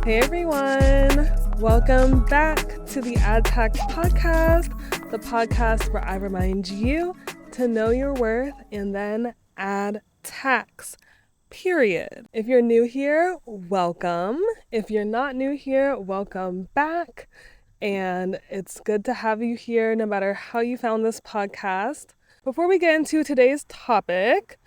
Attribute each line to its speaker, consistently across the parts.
Speaker 1: Hey everyone, welcome back to the addtax podcast, the podcast where I remind you to know your worth and then add tax, period. If you're new here, welcome. If you're not new here, welcome back. And it's good to have you here no matter how you found this podcast. Before we get into today's topic,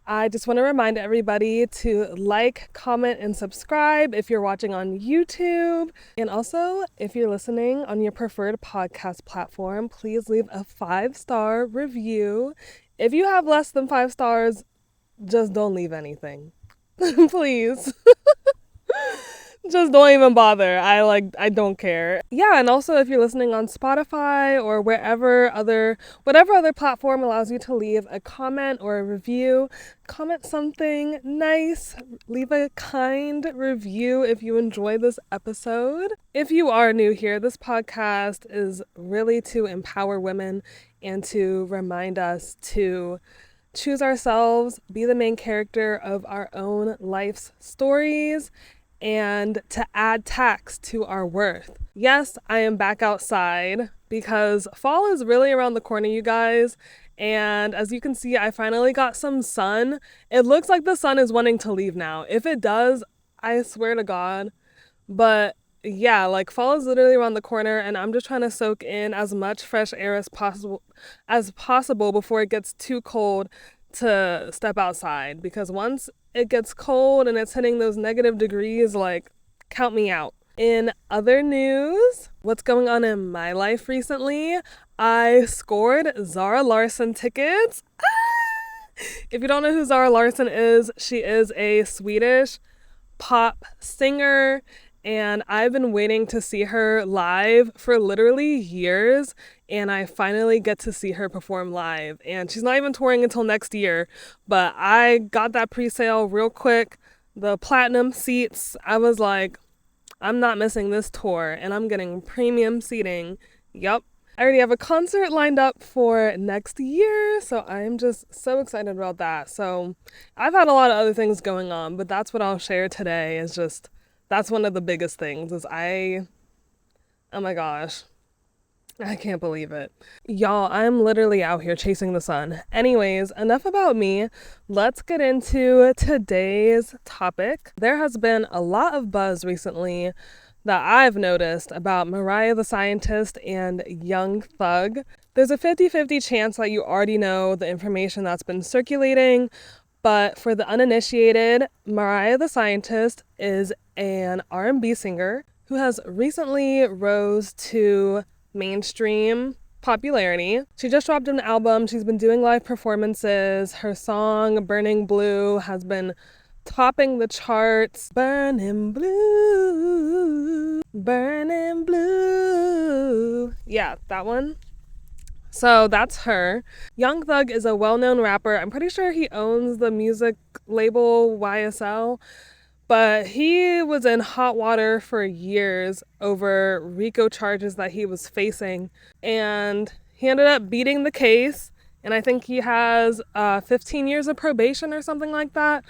Speaker 1: I just want to remind everybody to like, comment, and subscribe if you're watching on YouTube. And also, if you're listening on your preferred podcast platform, please leave a 5-star review. If you have less than 5 stars, just don't leave anything. Please. Just don't even bother. I don't care. Yeah, and also if you're listening on Spotify or whatever other platform allows you to leave a comment or a review, comment something nice, leave a kind review if you enjoy this episode. If you are new here, this podcast is really to empower women and to remind us to choose ourselves, be the main character of our own life's stories, and to add tax to our worth. Yes, I am back outside because fall is really around the corner, you guys. And as you can see, I finally got some sun. It looks like the sun is wanting to leave now. If it does, I swear to God. But yeah, like fall is literally around the corner and I'm just trying to soak in as much fresh air as possible before it gets too cold to step outside, because once it gets cold and it's hitting those negative degrees, like, count me out. In other news, what's going on in my life recently? I scored Zara Larsson tickets. If you don't know who Zara Larsson is, she is a Swedish pop singer, and I've been waiting to see her live for literally years, and I finally get to see her perform live. And she's not even touring until next year, but I got that pre-sale real quick, the platinum seats. I was like, I'm not missing this tour, and I'm getting premium seating. Yup. I already have a concert lined up for next year, so I'm just so excited about that. So I've had a lot of other things going on, but that's what I'll share today is just, that's one of the biggest things is oh my gosh, I can't believe it. Y'all, I'm literally out here chasing the sun. Anyways, enough about me. Let's get into today's topic. There has been a lot of buzz recently that I've noticed about Mariah the Scientist and Young Thug. There's a 50-50 chance that you already know the information that's been circulating, but for the uninitiated, Mariah the Scientist is an R&B singer who has recently rose to mainstream popularity. She just dropped an album. She's been doing live performances. Her song Burning Blue has been topping the charts. Burning blue, burning blue. Yeah, that one. So that's her. Young Thug is a well-known rapper. I'm pretty sure he owns the music label YSL, but he was in hot water for years over RICO charges that he was facing, and he ended up beating the case, and I think he has 15 years of probation or something like that.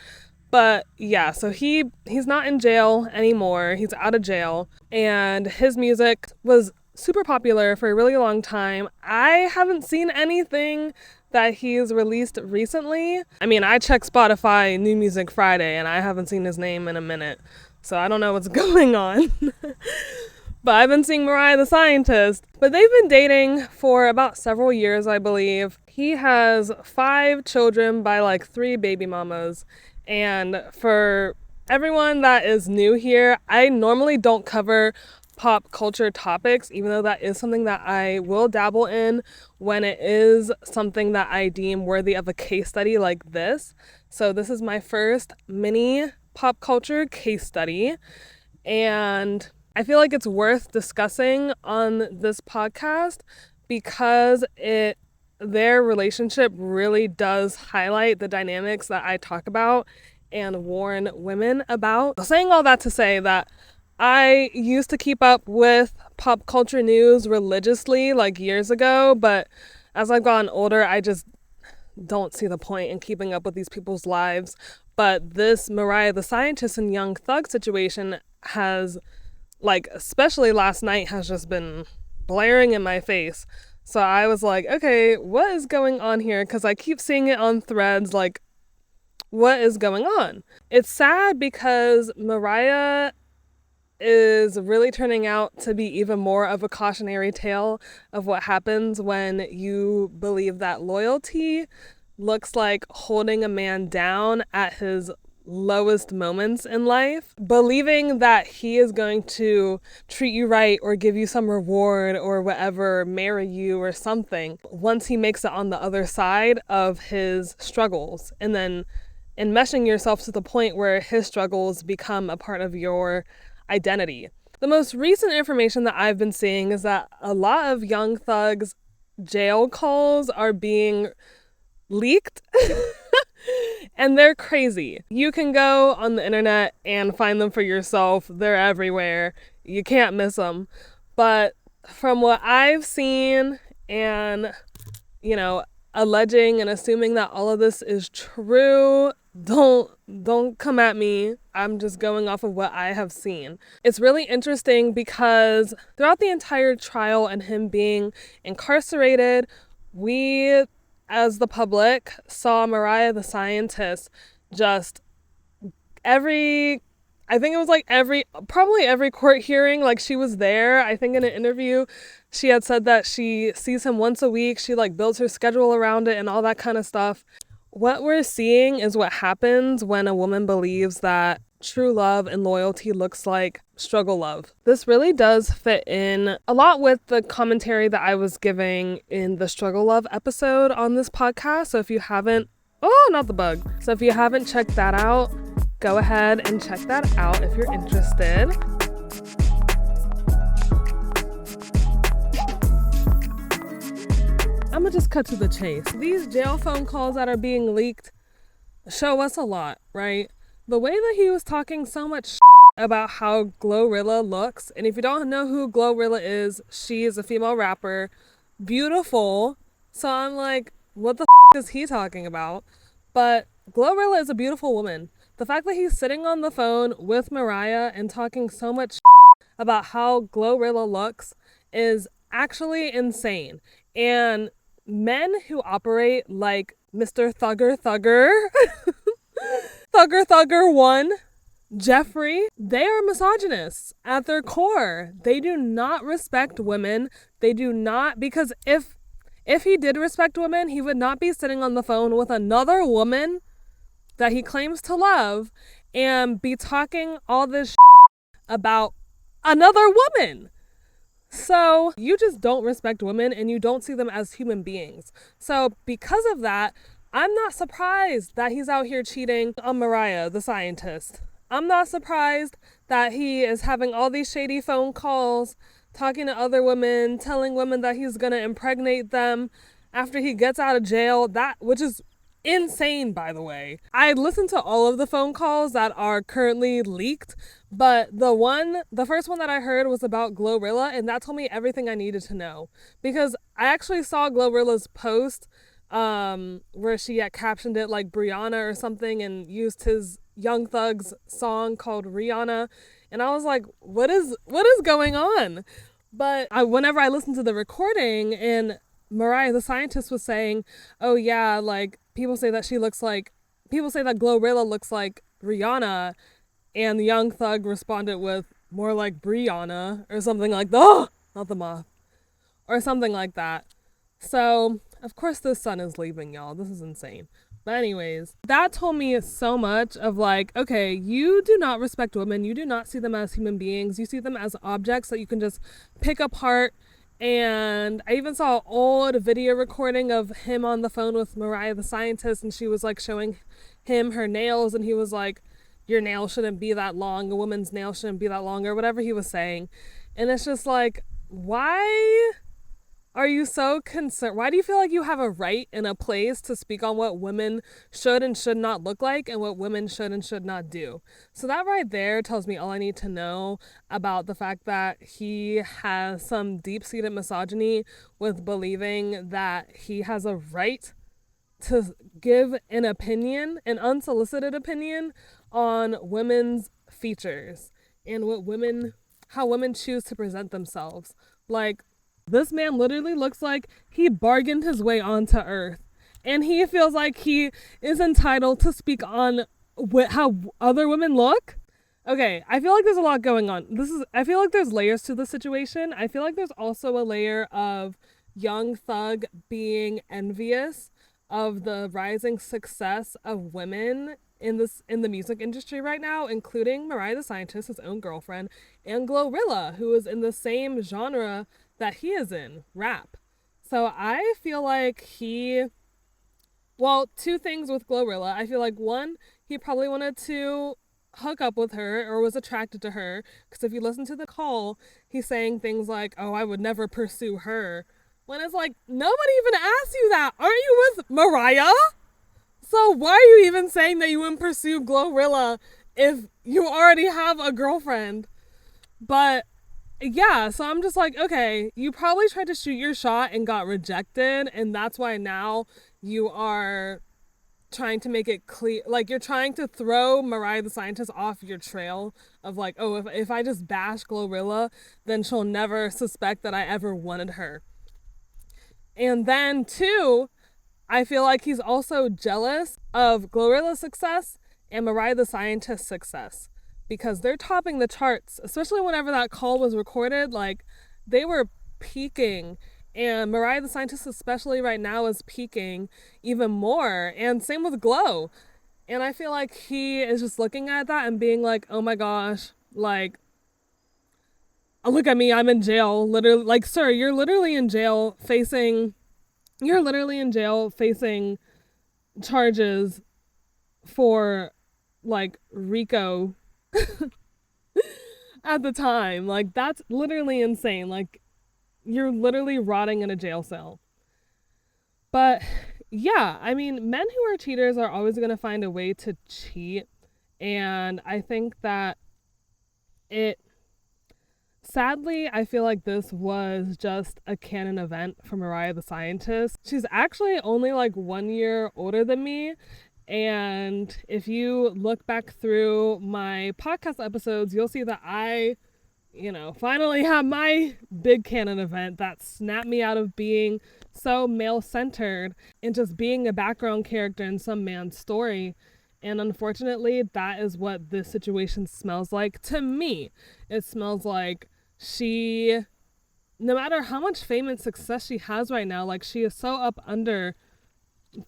Speaker 1: But yeah, so he's not in jail anymore. He's out of jail, and his music was super popular for a really long time. I haven't seen anything that he's released recently. I mean, I check Spotify New Music Friday and I haven't seen his name in a minute, so I don't know what's going on. But I've been seeing Mariah the Scientist. But they've been dating for about several years, I believe. He has 5 children by like 3 baby mamas. And for everyone that is new here, I normally don't cover pop culture topics, even though that is something that I will dabble in when it is something that I deem worthy of a case study like this. So this is my first mini pop culture case study, and I feel like it's worth discussing on this podcast because their relationship really does highlight the dynamics that I talk about and warn women about. Saying all that to say that I used to keep up with pop culture news religiously like years ago, but as I've gotten older, I just don't see the point in keeping up with these people's lives. But this Mariah the Scientist and Young Thug situation has, like, especially last night, has just been blaring in my face. So I was like, okay, what is going on here? Because I keep seeing it on threads, like, what is going on? It's sad because Mariah is really turning out to be even more of a cautionary tale of what happens when you believe that loyalty looks like holding a man down at his lowest moments in life, believing that he is going to treat you right or give you some reward or whatever, marry you or something, once he makes it on the other side of his struggles, and then enmeshing yourself to the point where his struggles become a part of your identity. The most recent information that I've been seeing is that a lot of Young Thug's jail calls are being leaked and they're crazy. You can go on the internet and find them for yourself. They're everywhere. You can't miss them. But from what I've seen and, you know, alleging and assuming that all of this is true, don't come at me. I'm just going off of what I have seen. It's really interesting because throughout the entire trial and him being incarcerated, we as the public saw Mariah the Scientist just probably every court hearing, like, she was there. I think in an interview she had said that she sees him once a week. She, like, builds her schedule around it and all that kind of stuff. What we're seeing is what happens when a woman believes that true love and loyalty looks like struggle love. This really does fit in a lot with the commentary that I was giving in the struggle love episode on this podcast. So if you haven't, So if you haven't checked that out, go ahead and check that out if you're interested. I'm gonna just cut to the chase. These jail phone calls that are being leaked show us a lot, right? The way that he was talking so much about how Glorilla looks, and if you don't know who Glorilla is, she is a female rapper, beautiful. So I'm like, what the is he talking about? But Glorilla is a beautiful woman. The fact that he's sitting on the phone with Mariah and talking so much about how Glorilla looks is actually insane. And men who operate like Mr. Thugger 1, Jeffrey, they are misogynists at their core. They do not respect women. They do not, because if he did respect women, he would not be sitting on the phone with another woman that he claims to love and be talking all this about another woman. So you just don't respect women and you don't see them as human beings. So because of that, I'm not surprised that he's out here cheating on Mariah the Scientist. I'm not surprised that he is having all these shady phone calls, talking to other women, telling women that he's gonna impregnate them after he gets out of jail, which is insane, by the way. I listened to all of the phone calls that are currently leaked, but the first one that I heard was about Glorilla, and that told me everything I needed to know. Because I actually saw Glorilla's post where she had captioned it like Brianna or something and used his Young Thug's song called Rihanna, and I was like, what is going on? But whenever I listened to the recording and Mariah the Scientist was saying, oh yeah, like, people say that Glorilla looks like Rihanna, and the Young Thug responded with more like Brianna or something like that. Oh, not the moth. Or something like that. So, of course this son is leaving, y'all. This is insane. But anyways, that told me so much of like, okay, you do not respect women. You do not see them as human beings. You see them as objects that you can just pick apart. And I even saw an old video recording of him on the phone with Mariah the Scientist, and she was like showing him her nails, and he was like, your nail shouldn't be that long, a woman's nail shouldn't be that long, or whatever he was saying. And it's just like, why are you so concerned? Why do you feel like you have a right and a place to speak on what women should and should not look like and what women should and should not do? So that right there tells me all I need to know about the fact that he has some deep-seated misogyny with believing that he has a right to give an opinion, an unsolicited opinion on women's features and how women choose to present themselves. Like, this man literally looks like he bargained his way onto Earth, and he feels like he is entitled to speak on how other women look. Okay, I feel like there's a lot going on. I feel like there's layers to the situation. I feel like there's also a layer of Young Thug being envious of the rising success of women in the music industry right now, including Mariah the Scientist, his own girlfriend, and Glorilla, who is in the same genre that he is in, rap. So I feel like two things with Glorilla. I feel like, one, he probably wanted to hook up with her or was attracted to her, because if you listen to the call, he's saying things like, oh, I would never pursue her, when it's like, nobody even asked you that. Aren't you with Mariah? So why are you even saying that you wouldn't pursue Glorilla if you already have a girlfriend? But yeah, so I'm just like, okay, you probably tried to shoot your shot and got rejected, and that's why now you are trying to make it clear, like, you're trying to throw Mariah the Scientist off your trail of like, oh, if I just bash Glorilla, then she'll never suspect that I ever wanted her. And then two, I feel like he's also jealous of Glorilla's success and Mariah the Scientist's success, because they're topping the charts, especially whenever that call was recorded. Like, they were peaking, and Mariah the Scientist, especially right now, is peaking even more, and same with Glow. And I feel like he is just looking at that and being like, oh my gosh, like, look at me, I'm in jail, literally. Like, sir, you're literally in jail facing charges for, like, RICO at the time. Like, that's literally insane. Like, you're literally rotting in a jail cell. But yeah, I mean, men who are cheaters are always going to find a way to cheat. And I think that sadly, I feel like this was just a canon event for Mariah the Scientist. She's actually only like 1 year older than me. And if you look back through my podcast episodes, you'll see that I finally have my big canon event that snapped me out of being so male-centered and just being a background character in some man's story. And unfortunately, that is what this situation smells like to me. It smells like no matter how much fame and success she has right now, like, she is so up under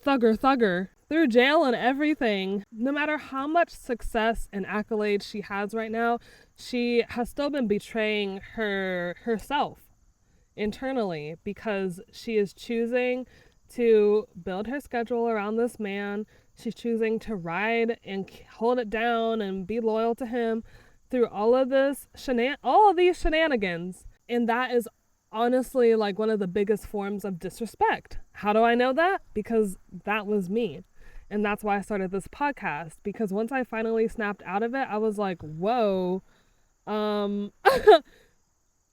Speaker 1: thugger through jail and everything. No matter how much success and accolades she has right now, she has still been betraying herself internally, because she is choosing to build her schedule around this man. She's choosing to ride and hold it down and be loyal to him through all of these shenanigans. And that is honestly like one of the biggest forms of disrespect. How do I know that? Because that was me. And that's why I started this podcast, because once I finally snapped out of it, I was like, whoa, I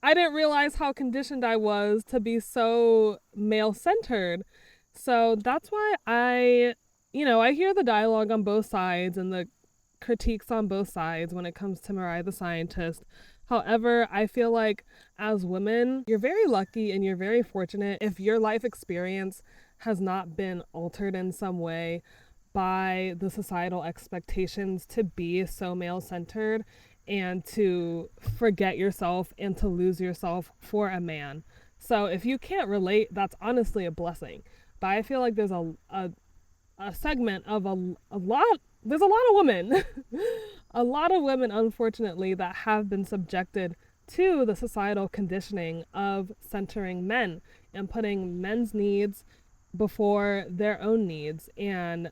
Speaker 1: didn't realize how conditioned I was to be so male-centered. So that's why I hear the dialogue on both sides and the critiques on both sides when it comes to Mariah the Scientist. However, I feel like as women, you're very lucky and you're very fortunate if your life experience has not been altered in some way by the societal expectations to be so male-centered and to forget yourself and to lose yourself for a man. So if you can't relate, that's honestly a blessing. But I feel like there's a segment of there's a lot of women, a lot of women, unfortunately, that have been subjected to the societal conditioning of centering men and putting men's needs before their own needs and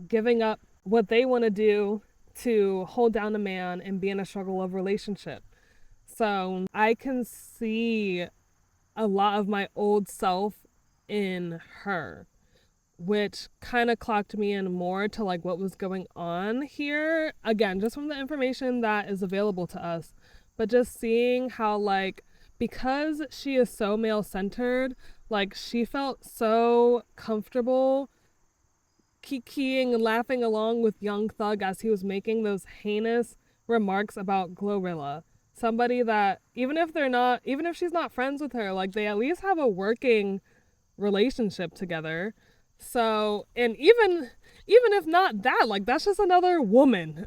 Speaker 1: giving up what they want to do to hold down a man and be in a struggle of relationship. So I can see a lot of my old self in her, which kind of clocked me in more to like what was going on here. Again, just from the information that is available to us, but just seeing how, like, because she is so male-centered, like, she felt so comfortable kikiing and laughing along with Young Thug as he was making those heinous remarks about Glorilla. Somebody that even if she's not friends with her, like they at least have a working relationship together. So, and even if not that, like that's just another woman.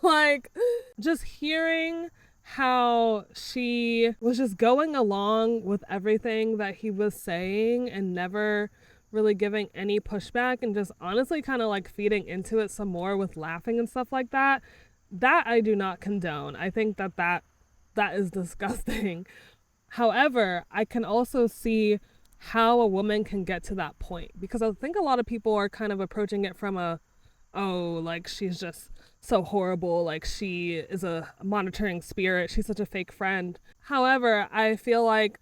Speaker 1: Like just hearing how she was just going along with everything that he was saying and never really giving any pushback and just honestly kind of like feeding into it some more with laughing and stuff like that I do not condone. I think that is disgusting. However, I can also see how a woman can get to that point, because I think a lot of people are kind of approaching it from like she's just so horrible, like she is a monitoring spirit, she's such a fake friend. However, I feel like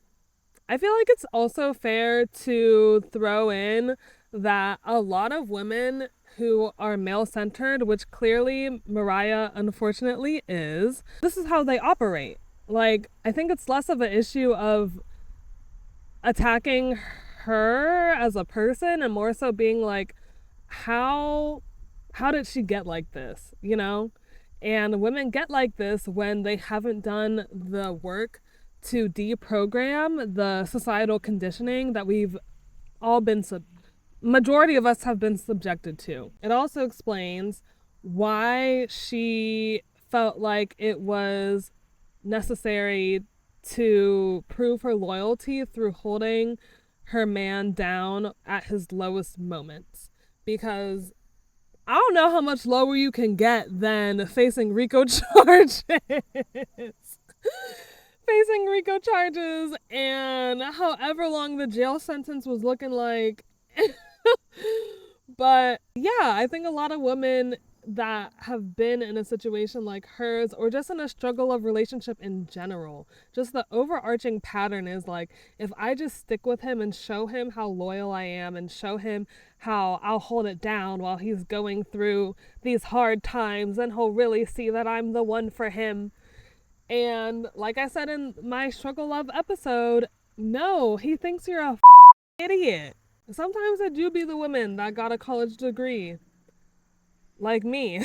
Speaker 1: it's also fair to throw in that a lot of women who are male-centered, which clearly Mariah unfortunately is, this is how they operate. Like, I think it's less of an issue of attacking her as a person and more so being like, how did she get like this, you know? And women get like this when they haven't done the work to deprogram the societal conditioning that we've all been majority of us have been subjected to. It also explains why she felt like it was necessary to prove her loyalty through holding her man down at his lowest moments. Because I don't know how much lower you can get than facing RICO charges. Facing RICO charges and however long the jail sentence was looking like. But yeah, I think a lot of women that have been in a situation like hers, or just in a struggle of relationship in general, just the overarching pattern is like, if I just stick with him and show him how loyal I am and show him how I'll hold it down while he's going through these hard times, then he'll really see that I'm the one for him. And like I said in my struggle love episode, no, he thinks you're a idiot. Sometimes it do be the women that got a college degree. Like me.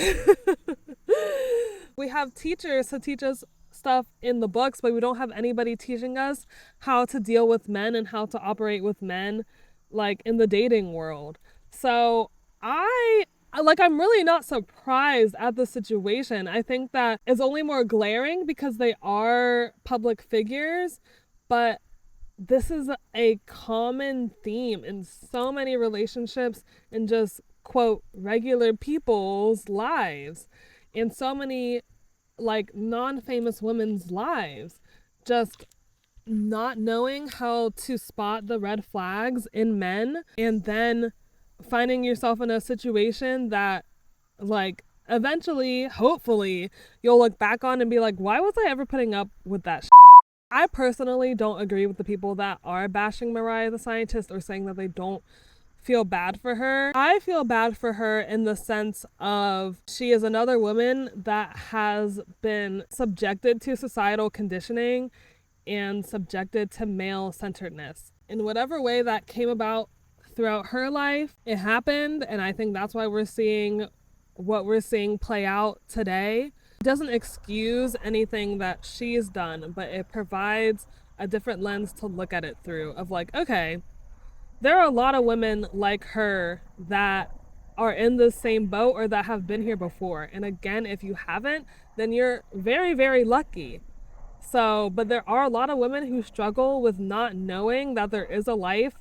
Speaker 1: We have teachers to teach us stuff in the books, but we don't have anybody teaching us how to deal with men and how to operate with men, like in the dating world. So I'm really not surprised at the situation. I think that it's only more glaring because they are public figures, but this is a common theme in so many relationships and just, quote, regular people's lives, in so many like non-famous women's lives, just not knowing how to spot the red flags in men, and then finding yourself in a situation that like eventually, hopefully, you'll look back on and be like, why was I ever putting up with that shit? I personally don't agree with the people that are bashing Mariah the Scientist or saying that they don't feel bad for her. I feel bad for her in the sense of she is another woman that has been subjected to societal conditioning and subjected to male-centeredness. In whatever way that came about throughout her life, it happened, and I think that's why we're seeing what we're seeing play out today. It doesn't excuse anything that she's done, but it provides a different lens to look at it through of like, okay, there are a lot of women like her that are in the same boat or that have been here before. And again, if you haven't, then you're very, very lucky. So, but there are a lot of women who struggle with not knowing that there is a life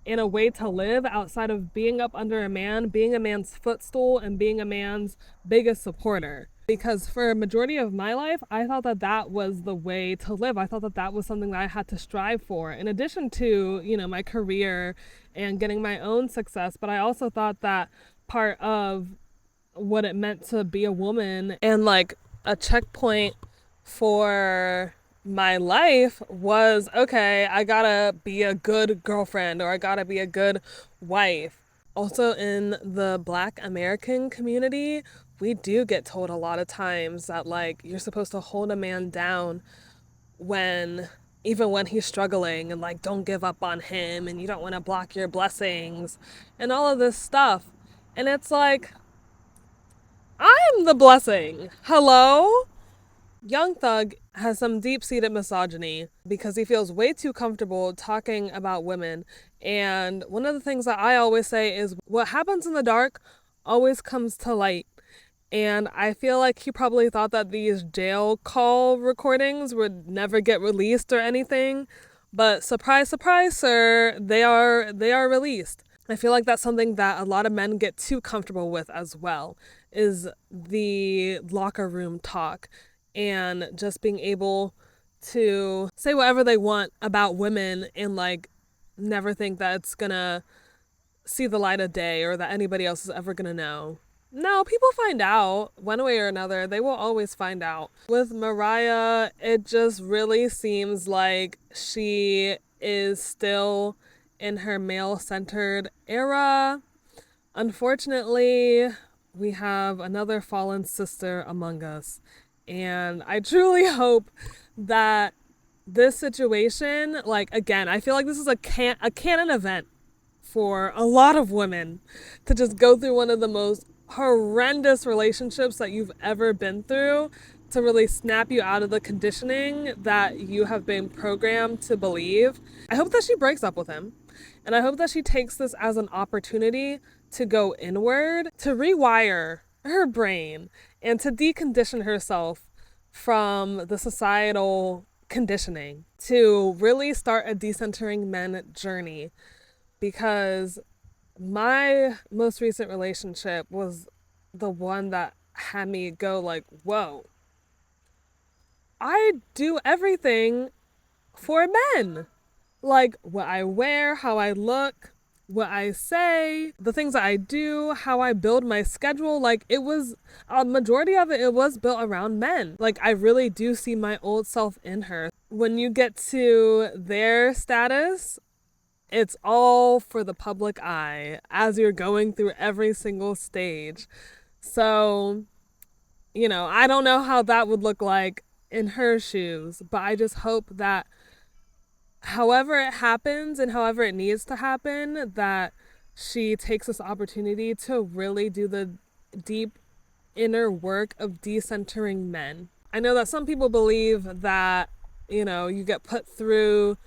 Speaker 1: and a way to live outside of being up under a man, being a man's footstool, and being a man's biggest supporter. Because for a majority of my life, I thought that that was the way to live. I thought that that was something that I had to strive for, in addition to, you know, my career and getting my own success. But I also thought that part of what it meant to be a woman and like a checkpoint for my life was, okay, I gotta be a good girlfriend, or I gotta be a good wife. Also, in the Black American community, we do get told a lot of times that like you're supposed to hold a man down even when he's struggling, and like don't give up on him, and you don't want to block your blessings and all of this stuff. And it's like, I'm the blessing. Hello? Young Thug has some deep-seated misogyny because he feels way too comfortable talking about women. And one of the things that I always say is what happens in the dark always comes to light. And I feel like he probably thought that these jail call recordings would never get released or anything. But surprise, surprise, sir, they are released. I feel like that's something that a lot of men get too comfortable with as well, is the locker room talk and just being able to say whatever they want about women and like never think that it's gonna see the light of day or that anybody else is ever gonna know. No, people find out one way or another. They will always find out. With Mariah, it just really seems like she is still in her male-centered era. Unfortunately, we have another fallen sister among us. And I truly hope that this situation, like, again, I feel like this is a canon event for a lot of women to just go through one of the most horrendous relationships that you've ever been through to really snap you out of the conditioning that you have been programmed to believe. I hope that she breaks up with him. And I hope that she takes this as an opportunity to go inward, to rewire her brain, and to decondition herself from the societal conditioning, to really start a decentering men journey. Because my most recent relationship was the one that had me go like, whoa, I do everything for men. Like what I wear, how I look, what I say, the things that I do, how I build my schedule. Like it was a majority of it was built around men. Like I really do see my old self in her. When you get to their status, it's all for the public eye as you're going through every single stage. So, I don't know how that would look like in her shoes, but I just hope that however it happens and however it needs to happen, that she takes this opportunity to really do the deep inner work of decentering men. I know that some people believe that, you get put through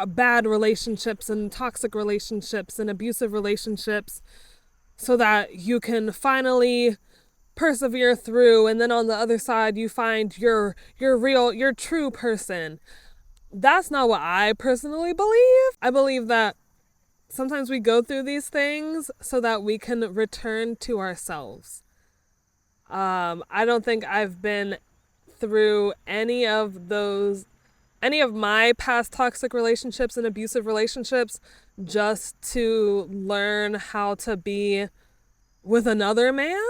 Speaker 1: bad relationships and toxic relationships and abusive relationships so that you can finally persevere through, and then on the other side you find your true person. That's not what I personally believe. I believe that sometimes we go through these things so that we can return to ourselves. I don't think I've been through any of my past toxic relationships and abusive relationships just to learn how to be with another man.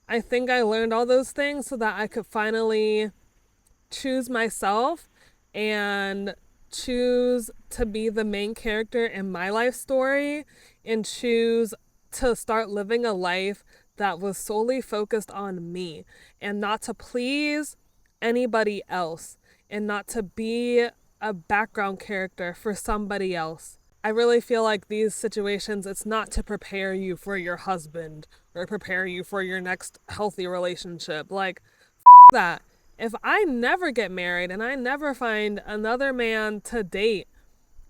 Speaker 1: I think I learned all those things so that I could finally choose myself and choose to be the main character in my life story and choose to start living a life that was solely focused on me and not to please anybody else and not to be a background character for somebody else. I really feel like these situations, it's not to prepare you for your husband or prepare you for your next healthy relationship. Like, that. If I never get married and I never find another man to date,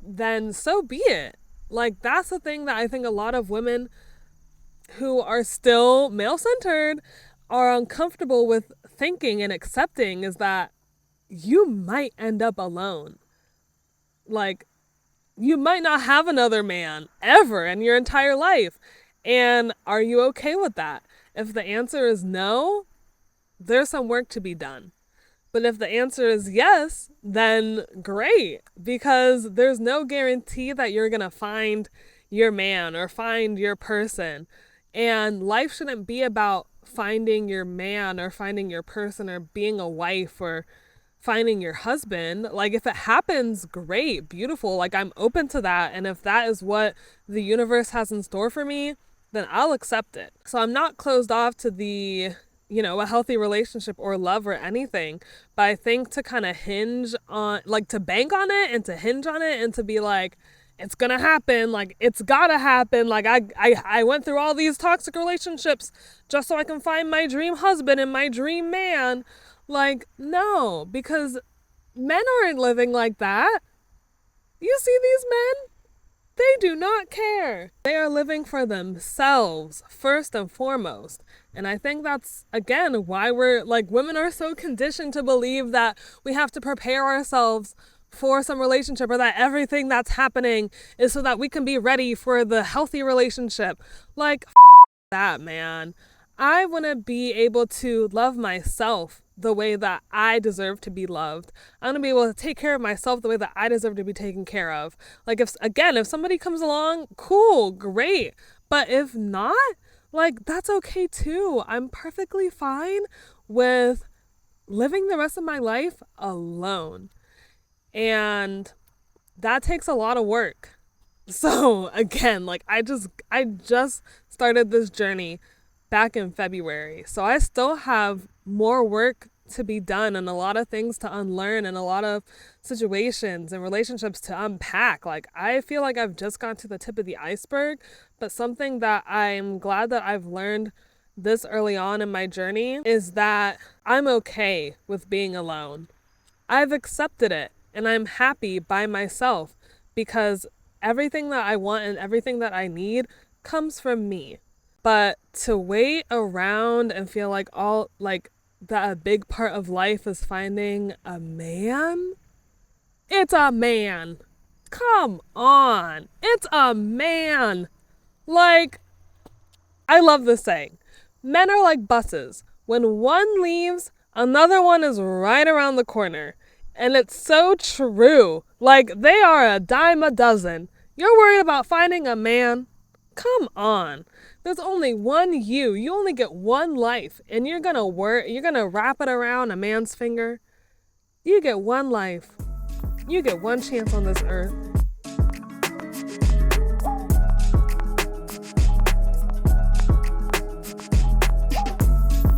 Speaker 1: then so be it. Like, that's the thing that I think a lot of women who are still male-centered are uncomfortable with thinking and accepting, is that you might end up alone. Like, you might not have another man ever in your entire life. And are you okay with that? If the answer is no, there's some work to be done. But if the answer is yes, then great, because there's no guarantee that you're going to find your man or find your person. And life shouldn't be about finding your man or finding your person or being a wife or finding your husband. Like, if it happens, great, beautiful. Like, I'm open to that. And if that is what the universe has in store for me, then I'll accept it. So I'm not closed off to the, a healthy relationship or love or anything. But I think to kind of hinge on, like, to bank on it and to hinge on it and to be like, it's gonna happen. Like, it's gotta happen. Like, I went through all these toxic relationships just so I can find my dream husband and my dream man. Like, no, because men aren't living like that. You see these men? They do not care. They are living for themselves first and foremost. And I think that's, again, why we're like, women are so conditioned to believe that we have to prepare ourselves for some relationship, or that everything that's happening is so that we can be ready for the healthy relationship. Like, that, man. I want to be able to love myself the way that I deserve to be loved. I want to be able to take care of myself the way that I deserve to be taken care of. Like, if somebody comes along, cool, great. But if not, like, that's okay too. I'm perfectly fine with living the rest of my life alone. And that takes a lot of work. So again, like, I just started this journey back in February. So I still have more work to be done and a lot of things to unlearn and a lot of situations and relationships to unpack. Like, I feel like I've just gone to the tip of the iceberg, but something that I'm glad that I've learned this early on in my journey is that I'm okay with being alone. I've accepted it and I'm happy by myself because everything that I want and everything that I need comes from me. But to wait around and feel like that a big part of life is finding a man? It's a man. Come on. It's a man. Like, I love this saying. Men are like buses. When one leaves, another one is right around the corner. And it's so true. Like, they are a dime a dozen. You're worried about finding a man? Come on. There's only one you. You only get one life. And you're gonna wrap it around a man's finger? You get one life. You get one chance on this earth.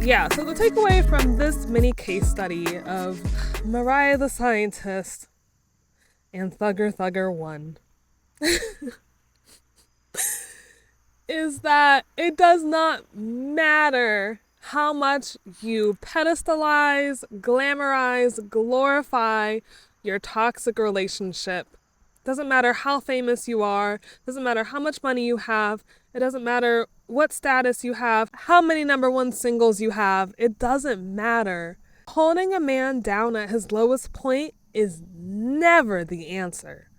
Speaker 1: Yeah, so the takeaway from this mini case study of Mariah the Scientist and Thugger 1 is that it does not matter how much you pedestalize, glamorize, glorify your toxic relationship. Doesn't matter how famous you are, doesn't matter how much money you have, it doesn't matter what status you have, how many number one singles you have, it doesn't matter. Holding a man down at his lowest point is never the answer.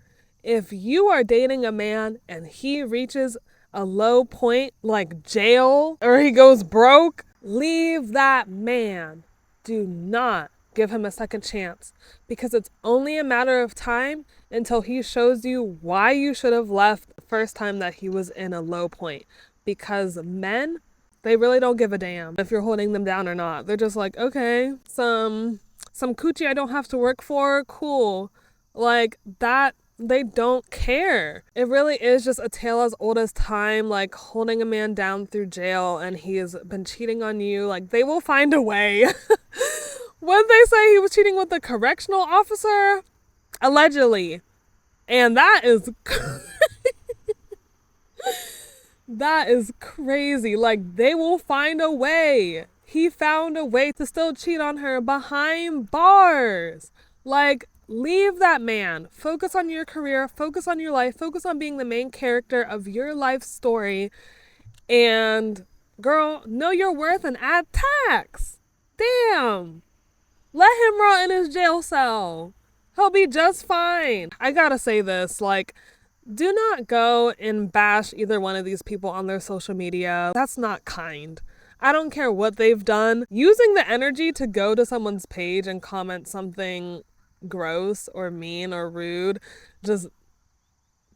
Speaker 1: If you are dating a man and he reaches a low point like jail or he goes broke, leave that man. Do not give him a second chance, because it's only a matter of time until he shows you why you should have left the first time that he was in a low point. Because men, they really don't give a damn if you're holding them down or not. They're just like, okay, some coochie I don't have to work for, cool. Like that, they don't care. It really is just a tale as old as time, like holding a man down through jail and he has been cheating on you. Like, they will find a way. What they say, he was cheating with a correctional officer? Allegedly. And that is that is crazy. Like, they will find a way. He found a way to still cheat on her behind bars. Like, leave that man. Focus on your career. Focus on your life. Focus on being the main character of your life story. And, girl, know your worth and add tax. Damn. Let him rot in his jail cell. He'll be just fine. I gotta say this, like, do not go and bash either one of these people on their social media. That's not kind. I don't care what they've done. Using the energy to go to someone's page and comment something gross or mean or rude just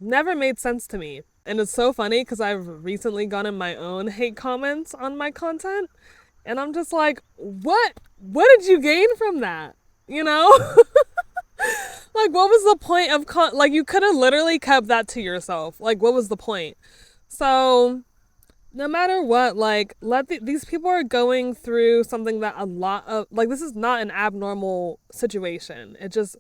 Speaker 1: never made sense to me. And it's so funny because I've recently gotten my own hate comments on my content. And I'm just like, what did you gain from that? You know? Like, what was the point of, like, you could have literally kept that to yourself. Like, what was the point? So, no matter what, like, these people are going through something that a lot of, like, this is not an abnormal situation. It just,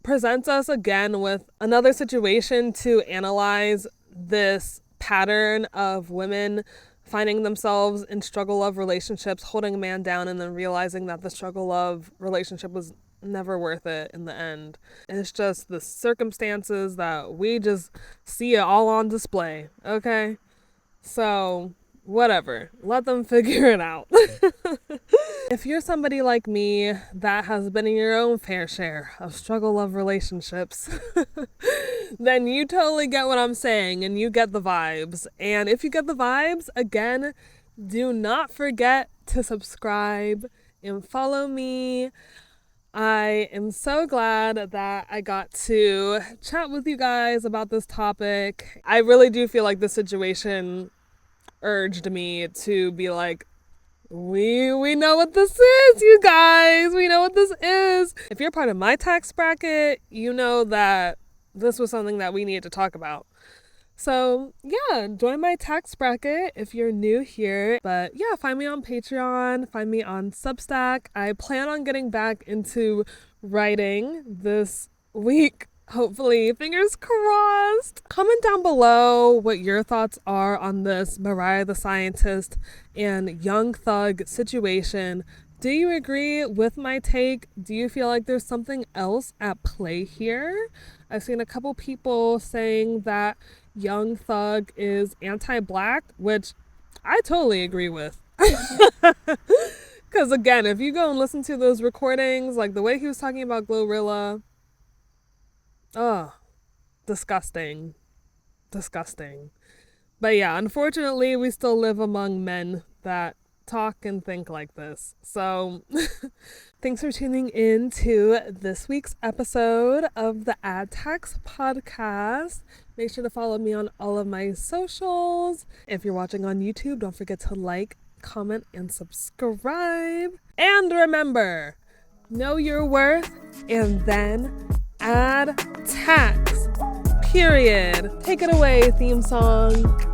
Speaker 1: presents us again with another situation to analyze this pattern of women finding themselves in struggle of relationships, holding a man down, and then realizing that the struggle of relationship was never worth it in the end. And it's just the circumstances that we just see it all on display, okay? So whatever, let them figure it out. If you're somebody like me that has been in your own fair share of struggle of relationships, then you totally get what I'm saying and you get the vibes. And if you get the vibes, again, do not forget to subscribe and follow me. I am so glad that I got to chat with you guys about this topic. I really do feel like this situation urged me to be like, we know what this is, you guys. We know what this is. If you're part of my tax bracket, you know that this was something that we needed to talk about. So yeah, join my tax bracket if you're new here. But yeah, find me on Patreon, find me on Substack. I plan on getting back into writing this week. Hopefully, fingers crossed. Comment down below what your thoughts are on this Mariah the Scientist and Young Thug situation. Do you agree with my take? Do you feel like there's something else at play here? I've seen a couple people saying that Young Thug is anti-black, which I totally agree with. Because again, if you go and listen to those recordings, like the way he was talking about Glorilla, oh, disgusting. But yeah, unfortunately, we still live among men that talk and think like this. So thanks for tuning in to this week's episode of the Addtax podcast. Make sure to follow me on all of my socials. If you're watching on YouTube, don't forget to like, comment, and subscribe. And remember, know your worth and then add tax. Period. Take it away, theme song.